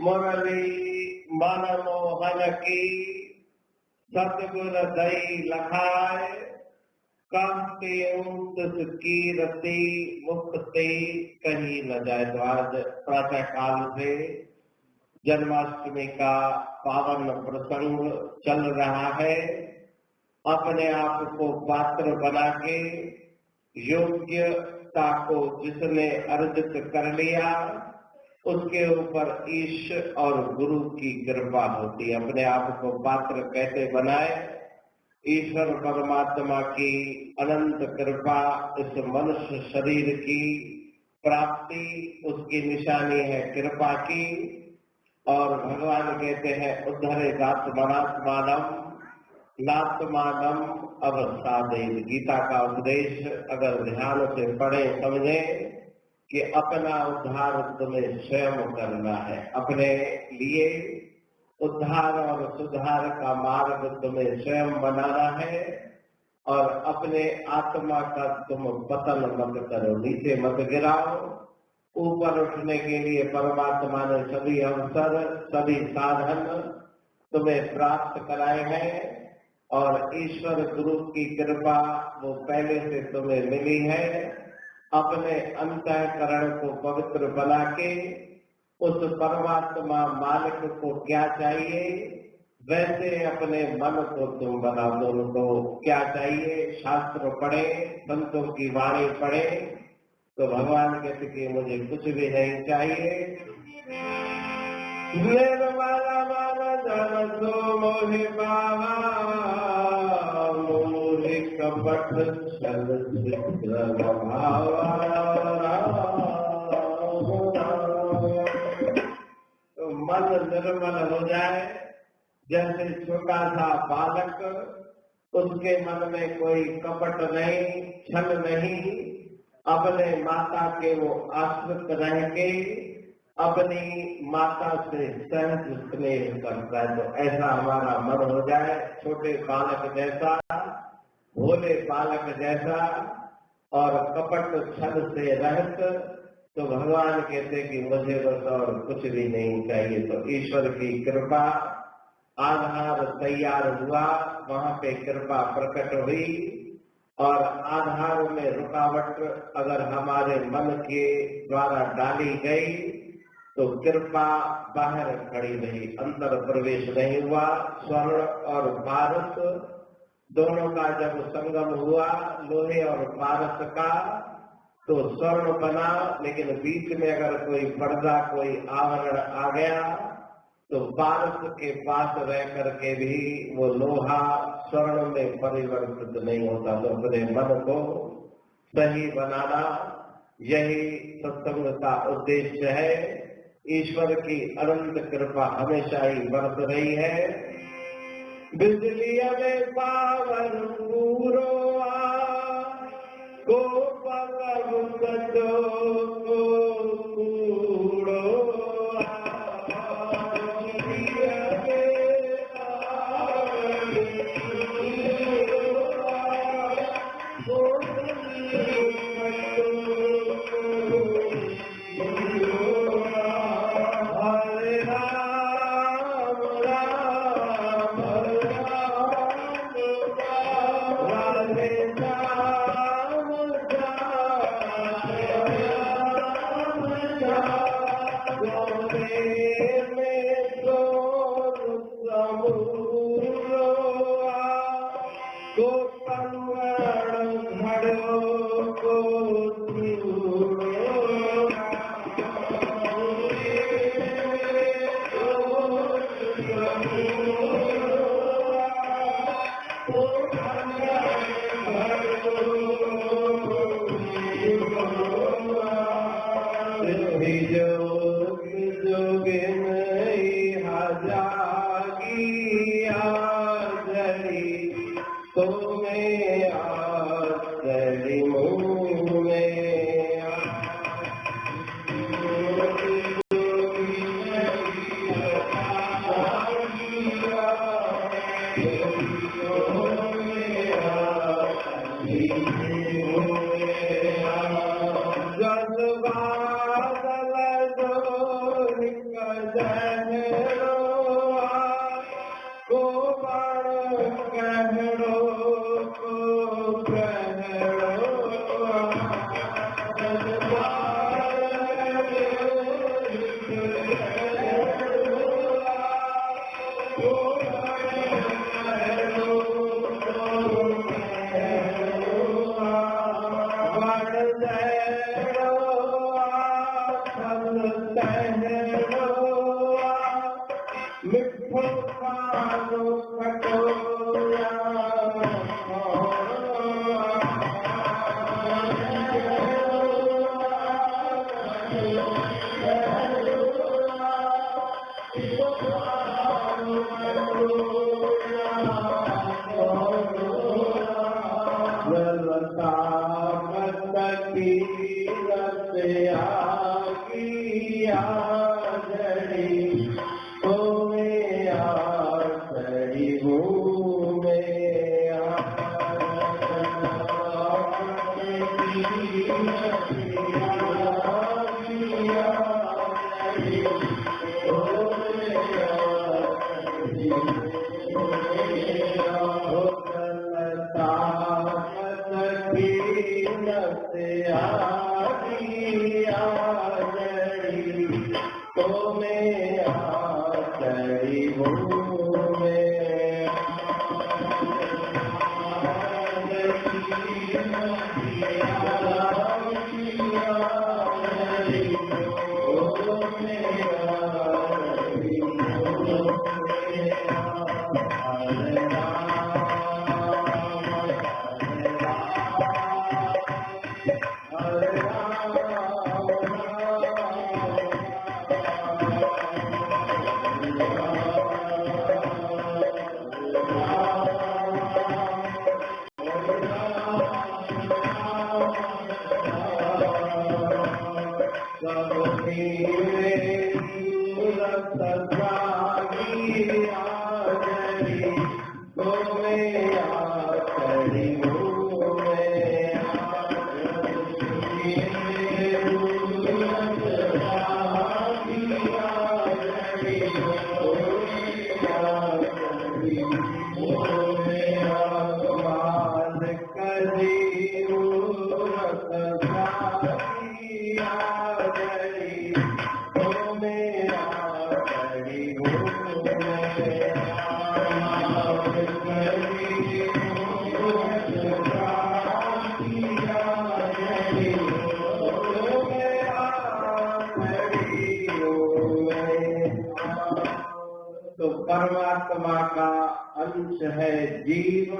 मुरली मनमोहन की सतगुर दई लखाए कांति कीरति मुक्ति कहीं न जाए। तो आज प्रातः काल से जन्माष्टमी का पावन प्रसंग चल रहा है। अपने आप को पात्र बना के योग्यता को जिसने अर्जित कर लिया उसके ऊपर ईश और गुरु की कृपा होती है। अपने आप को पात्र कैसे बनाए? ईश्वर परमात्मा की अनंत कृपा इस मनुष्य शरीर की प्राप्ति उसकी निशानी है कृपा की। और भगवान कहते हैं उद्धरेदात्मनात्मानम नात्मानम अवसादेन। गीता का उपदेश अगर ध्यान से पढ़े समझे कि अपना उद्धार तुम्हें स्वयं करना है। अपने लिए उद्धार और सुधार का मार्ग तुम्हें स्वयं बनाना है और अपने आत्मा का तुम पतन मत करो, नीचे मत गिराओ। ऊपर उठने के लिए परमात्मा ने सभी अवसर सभी साधन तुम्हें प्राप्त कराए हैं और ईश्वर गुरु की कृपा वो पहले से तुम्हें मिली है। अपने अंतःकरण को पवित्र बना के उस परमात्मा मालिक को क्या चाहिए वैसे अपने मन को तुम बना दो। उनको क्या चाहिए? शास्त्र पढ़े, संतों की वाणी पढ़े तो भगवान कहते कि मुझे कुछ भी नहीं चाहिए। निर्मला मन धन सो मोहि पावा मोहि कपट छल चित्र भावा। तो मन निर्मल हो जाए जैसे छोटा सा बालक, उसके मन में कोई कपट नहीं, छल नहीं, अपने माता के वो आश्रित रह के अपनी माता से सहज स्नेह करता है। तो ऐसा हमारा मन हो जाए, छोटे बालक जैसा, भोले बालक जैसा और कपट छल से रहित। तो भगवान कहते कि मुझे बस और कुछ भी नहीं चाहिए। तो ईश्वर की कृपा, आधार तैयार हुआ, वहां पे कृपा प्रकट हुई और आधार में रुकावट अगर हमारे मन के द्वारा डाली गई तो कृपा बाहर खड़ी रही, अंदर प्रवेश नहीं हुआ। स्वर्ण और पारस दोनों का जब संगम हुआ, लोहे और पारस का, तो स्वर्ण बना। लेकिन बीच में अगर कोई पर्दा, कोई आवरण आ गया तो पारस के पास रह करके भी वो लोहा स्वर्ण में परिवर्तित नहीं होता। तो अपने मन को सही बनाना, यही सत्संग का उद्देश्य है। ईश्वर की अनंत कृपा हमेशा ही बरस रही है। बिजली में पावर पूरो को मिठो खानो कटोरा परमात्मा का अंश है जीव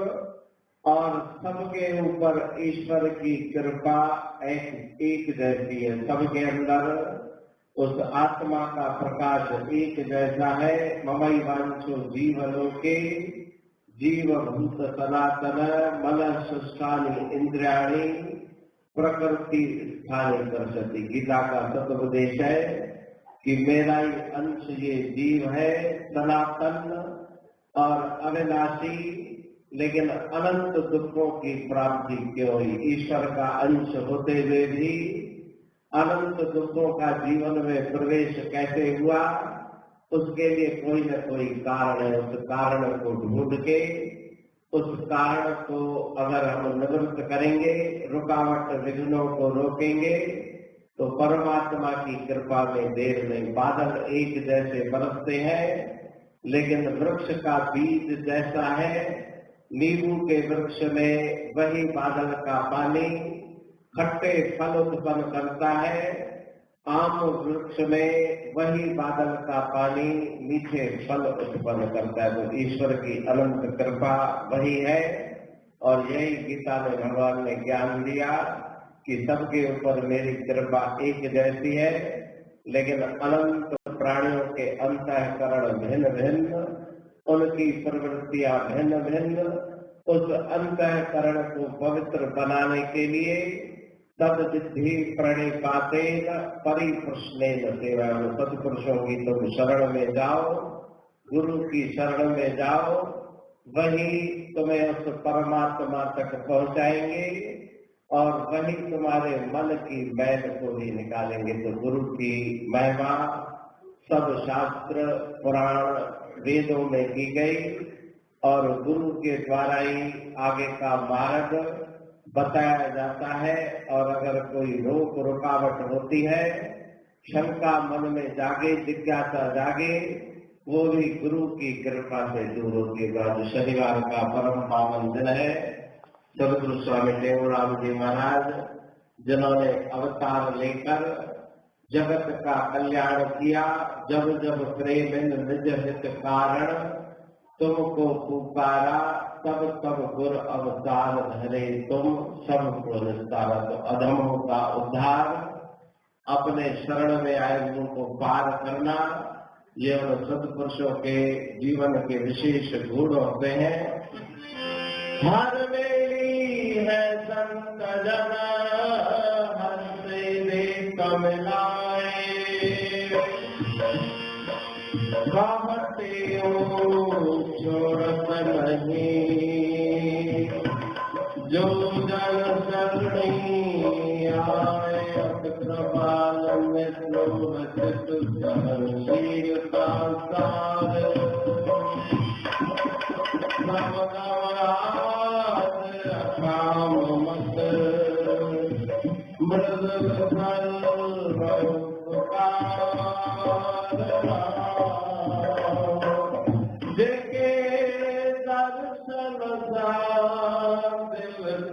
और सबके ऊपर ईश्वर की कृपा एक जैसी है। सबके अंदर उस आत्मा का प्रकाश एक जैसा है। ममई वांछो जीवलोके जीवभूत सनातन मन सुष्ठानि इंद्रियाणि प्रकृति स्थानी कर्षति। गीता का सतोपदेश है कि मेरा ही अंश ये जीव है, सनातन और अविनाशी, लेकिन अनंत दुखों की प्राप्ति क्यों हुई। ईश्वर का अंश होते हुए भी अनंत दुखों का जीवन में प्रवेश कैसे हुआ, उसके लिए कोई न कोई कारण है। उस कारण को ढूंढ के उस कारण को अगर हम निवृत्त करेंगे, रुकावट विघ्नों को रोकेंगे, तो परमात्मा की कृपा में देर नहीं। बादल एक जैसे बरसते हैं, लेकिन वृक्ष का बीज जैसा है। नींबू के वृक्ष में वही बादल का पानी खट्टे फल उत्पन्न करता है, आम वृक्ष में वही बादल का पानी मीठे फल उत्पन्न करता है। तो ईश्वर की अनंत कृपा वही है। और यही गीता में भगवान ने ज्ञान दिया कि सबके ऊपर मेरी कृपा एक जैसी है, लेकिन अनंत प्राणियों के अंतःकरण भिन्न भिन्न, उनकी प्रवृत्तियां भिन्न भिन्न। उस अंतःकरण को पवित्र बनाने के लिए तद्विधि प्रणिपातेन परिप्रश्नेन सेवा। सत्पुरुषों की तुम शरण में जाओ, गुरु की शरण में जाओ, वही तुम्हें उस परमात्मा तक पहुंचाएंगे और वही तुम्हारे मन की मैल को ही निकालेंगे। तो गुरु की महिमा सब शास्त्र पुराण वेदों में की गई और गुरु के द्वारा ही आगे का मार्ग बताया जाता है। और अगर कोई रोक रुकावट होती है, शंका मन में जागे, जिज्ञासा जागे, वो भी गुरु की कृपा से दूर होती है। आज शनिवार का परम पावन दिन है। सदगुरु स्वामी टेऊराम जी महाराज, जिन्होंने अवतार लेकर जगत का कल्याण किया। जब जब प्रेम निज हित कारण, तुमको पुकारा तब तब गुर अवतार धरे तुम, सब को निस्तारा। तो अधमों का उद्धार, अपने शरण में आए लोगों को पार करना, ये उन सत्पुरुषों के जीवन के विशेष गुण होते हैं। हर मेरी है संत जन, हर से देख मिलाए, कहते हो छोड़त नहीं, जो जन शरणी आए। कृपाल मित्र रचित सहनशील संसार, नव नवरात अकाम मत, मृदुल देखे दर्शन दिल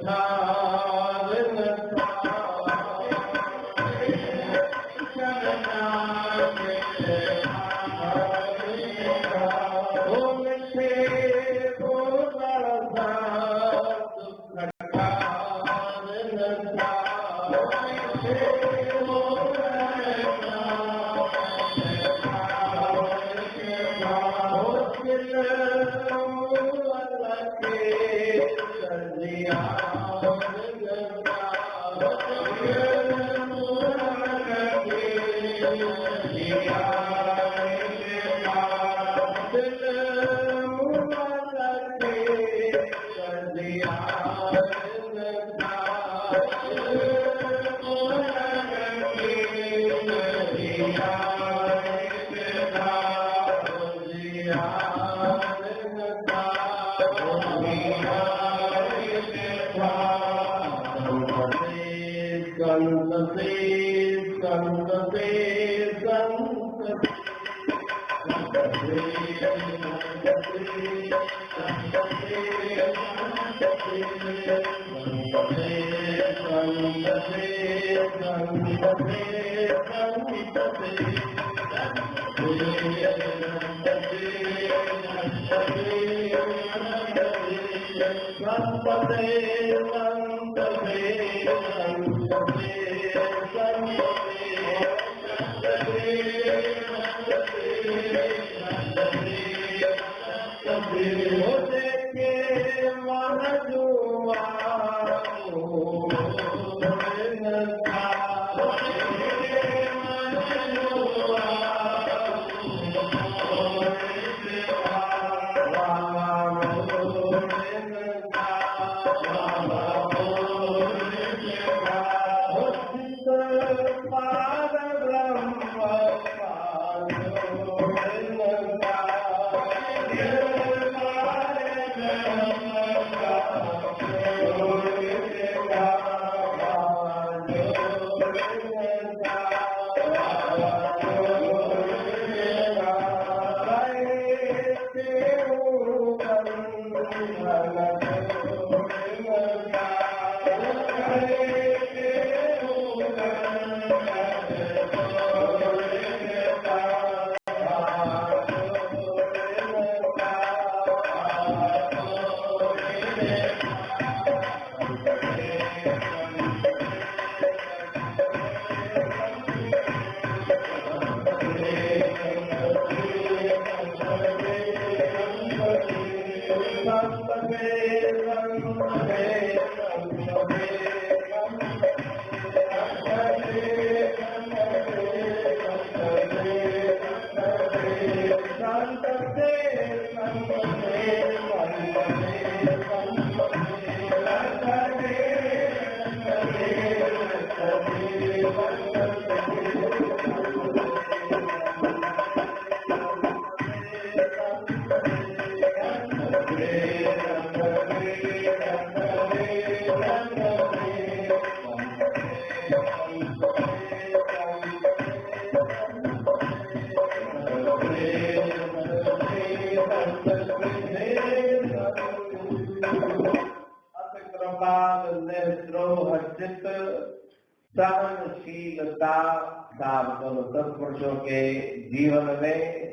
साहब दोनों सत्पुरुषों के जीवन में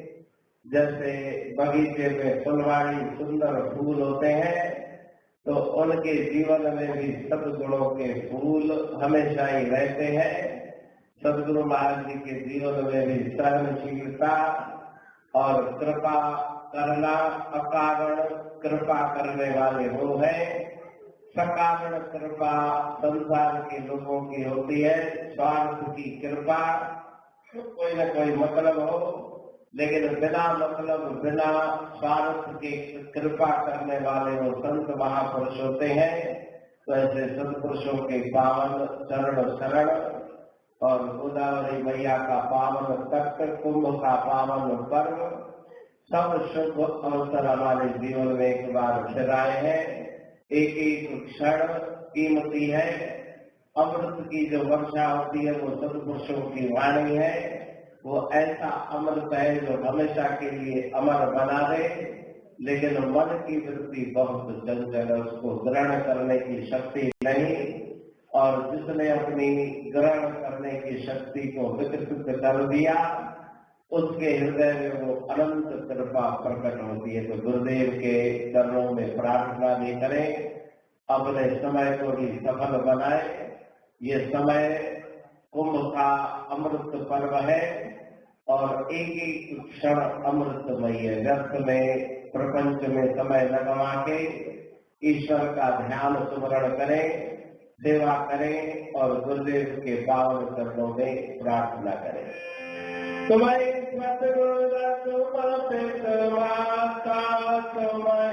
जैसे बगीचे में फुलवाड़ी सुंदर फूल होते हैं, तो उनके जीवन में भी सद्गुणों के फूल हमेशा ही रहते हैं। सद्गुरु महाराज जी के जीवन में भी सहनशीलता और कृपा करना, अकारण कृपा करने वाले वो है। सकारण कृपा संसार के लोगों की होती है, स्वार्थ की कृपा, कोई न कोई मतलब हो, लेकिन बिना मतलब बिना स्वार्थ की कृपा करने वाले वो संत महापुरुष होते हैं। तो ऐसे सत्पुरुषों के पावन चरण शरण और गोदावरी मैया का पावन तख्त, कुंभ का पावन पर्व, सब शुभ अवसर हमारे जीवन में एक बार फिर आए हैं। एक एक क्षण कीमती है। अमृत की जो वर्षा होती है वो सत्पुरुषों की वाणी है। वो ऐसा अमृत है जो हमेशा के लिए अमर बना दे, लेकिन मन की वृत्ति बहुत चंचल है, उसको ग्रहण करने की शक्ति नहीं। और जिसने अपनी ग्रहण करने की शक्ति को विकसित कर दिया, उसके हृदय में वो अनंत कृपा प्रकट होती है। तो गुरुदेव के चरणों में प्रार्थना भी करें, अपने समय को भी सफल बनाए। ये समय कुंभ का अमृत पर्व है और एक एक क्षण अमृतमय है। व्यर्थ में प्रपंच में समय लगवा के ईश्वर का ध्यान स्मरण करें, सेवा करें और गुरुदेव के पावन चरणों में प्रार्थना करें। तुम्हारी सतगुरु माता तुम्हारी